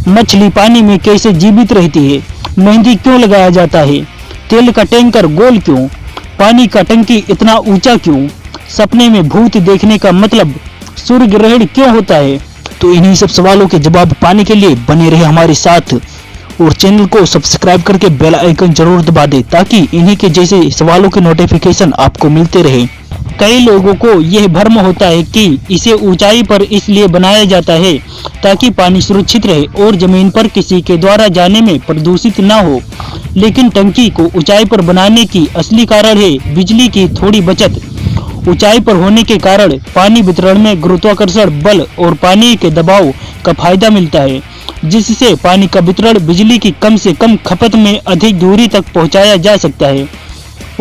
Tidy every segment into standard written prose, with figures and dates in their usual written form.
मछली पानी में कैसे जीवित रहती है? मेहंदी क्यों लगाया जाता है? तेल का टैंकर गोल क्यों? पानी का टंकी इतना ऊंचा क्यों? सपने में भूत देखने का मतलब? सूर्य ग्रहण क्यों होता है? तो इन्हीं सब सवालों के जवाब पाने के लिए बने रहे हमारे साथ और चैनल को सब्सक्राइब करके बेल आइकन जरूर दबा दे ताकि इन्हीं के जैसे सवालों के नोटिफिकेशन आपको मिलते रहे। कई लोगों को यह भ्रम होता है कि इसे ऊंचाई पर इसलिए बनाया जाता है ताकि पानी सुरक्षित रहे और जमीन पर किसी के द्वारा जाने में प्रदूषित ना हो। लेकिन टंकी को ऊंचाई पर बनाने की असली कारण है बिजली की थोड़ी बचत। ऊंचाई पर होने के कारण पानी वितरण में गुरुत्वाकर्षण बल और पानी के दबाव का फायदा मिलता है, जिससे पानी का वितरण बिजली की कम से कम खपत में अधिक दूरी तक पहुंचाया जा सकता है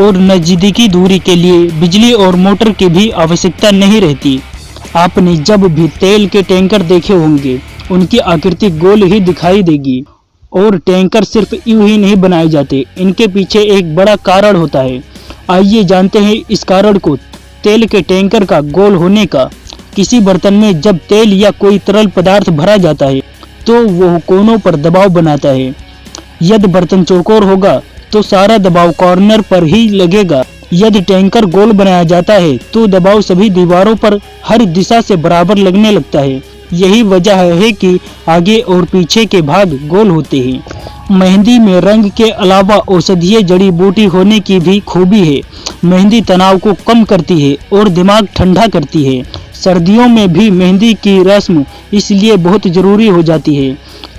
और नजदीकी दूरी के लिए बिजली और मोटर की भी आवश्यकता नहीं रहती। आपने जब भी तेल के टैंकर देखे होंगे, उनकी आकृति गोल ही दिखाई देगी और टैंकर सिर्फ यूं ही नहीं बनाए जाते, इनके पीछे एक बड़ा कारण होता है। आइए जानते हैं इस कारण को। तेल के टैंकर का गोल होने का। किसी बर्तन में जब तेल या कोई तरल पदार्थ भरा जाता है तो वह कोनों पर दबाव बनाता है। यदि बर्तन चौकोर होगा तो सारा दबाव कॉर्नर पर ही लगेगा। यदि टैंकर गोल बनाया जाता है तो दबाव सभी दीवारों पर हर दिशा से बराबर लगने लगता है। यही वजह है कि आगे और पीछे के भाग गोल होते हैं। मेहंदी में रंग के अलावा औषधीय जड़ी बूटी होने की भी खूबी है। मेहंदी तनाव को कम करती है और दिमाग ठंडा करती है। सर्दियों में भी मेहंदी की रस्म इसलिए बहुत जरूरी हो जाती है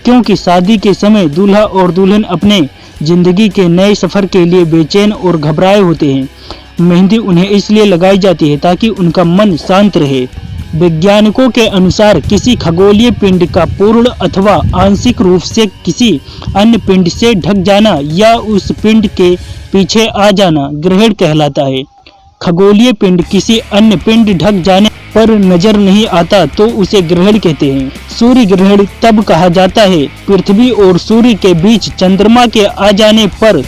क्योंकि शादी के समय दूल्हा और दुल्हन अपने जिंदगी के नए सफर के लिए बेचैन और घबराए होते हैं। मेहंदी उन्हें इसलिए लगाई जाती है ताकि उनका मन शांत रहे। वैज्ञानिकों के अनुसार किसी खगोलीय पिंड का पूर्ण अथवा आंशिक रूप से किसी अन्य पिंड से ढक जाना या उस पिंड के पीछे आ जाना ग्रहण कहलाता है। खगोलीय पिंड किसी अन्य पिंड ढक जाने पर नजर नहीं आता तो उसे ग्रहण कहते हैं। सूर्य ग्रहण तब कहा जाता है पृथ्वी और सूर्य के बीच चंद्रमा के आ जाने पर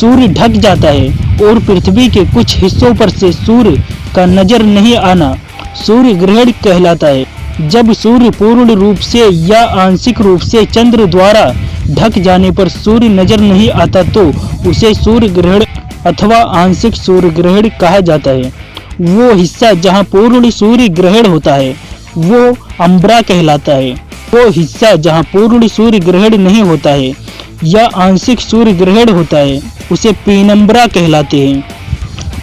सूर्य ढक जाता है और पृथ्वी के कुछ हिस्सों पर से सूर्य का नजर नहीं आना सूर्य ग्रहण कहलाता है। जब सूर्य पूर्ण रूप से या आंशिक रूप से चंद्र द्वारा ढक जाने पर सूर्य नजर नहीं आता तो उसे सूर्य ग्रहण अथवा आंशिक सूर्य ग्रहण कहा जाता है। वो हिस्सा जहां पूर्ण सूर्य ग्रहण होता है वो अम्ब्रा कहलाता है। वो हिस्सा जहां पूर्ण सूर्य ग्रहण नहीं होता है या आंशिक सूर्य ग्रहण होता है उसे पीनम्ब्रा कहलाते हैं।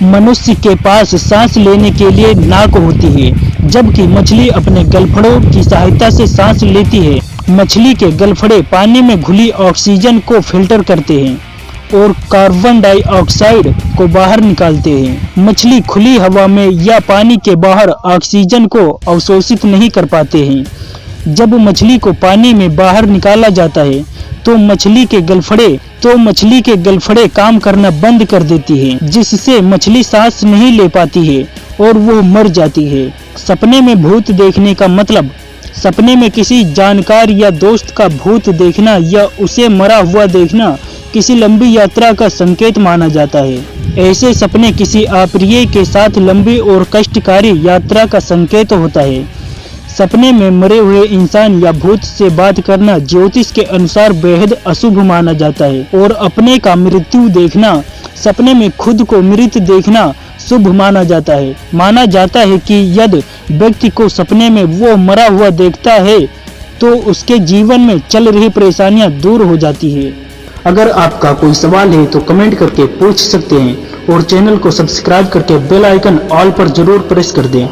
मनुष्य के पास सांस लेने के लिए नाक होती है, जबकि मछली अपने गलफड़ों की सहायता से सांस लेती है। मछली के गलफड़े पानी में घुली ऑक्सीजन को फिल्टर करते हैं और कार्बन डाइऑक्साइड को बाहर निकालते हैं। मछली खुली हवा में या पानी के बाहर ऑक्सीजन को अवशोषित नहीं कर पाते हैं। जब मछली को पानी में बाहर निकाला जाता है तो मछली के गलफड़े काम करना बंद कर देती है, जिससे मछली सांस नहीं ले पाती है और वो मर जाती है। सपने में भूत देखने का मतलब? सपने में किसी जानकार या दोस्त का भूत देखना या उसे मरा हुआ देखना किसी लंबी यात्रा का संकेत माना जाता है। ऐसे सपने किसी अप्रिय के साथ लंबी और कष्टकारी यात्रा का संकेत होता है। सपने में मरे हुए इंसान या भूत से बात करना ज्योतिष के अनुसार बेहद अशुभ माना जाता है और अपने का मृत्यु देखना, सपने में खुद को मृत देखना शुभ माना जाता है। माना जाता है कि यदि व्यक्ति को सपने में वो मरा हुआ देखता है तो उसके जीवन में चल रही परेशानियां दूर हो जाती है। अगर आपका कोई सवाल है तो कमेंट करके पूछ सकते हैं और चैनल को सब्सक्राइब करके बेल आइकन ऑल पर जरूर प्रेस कर दें।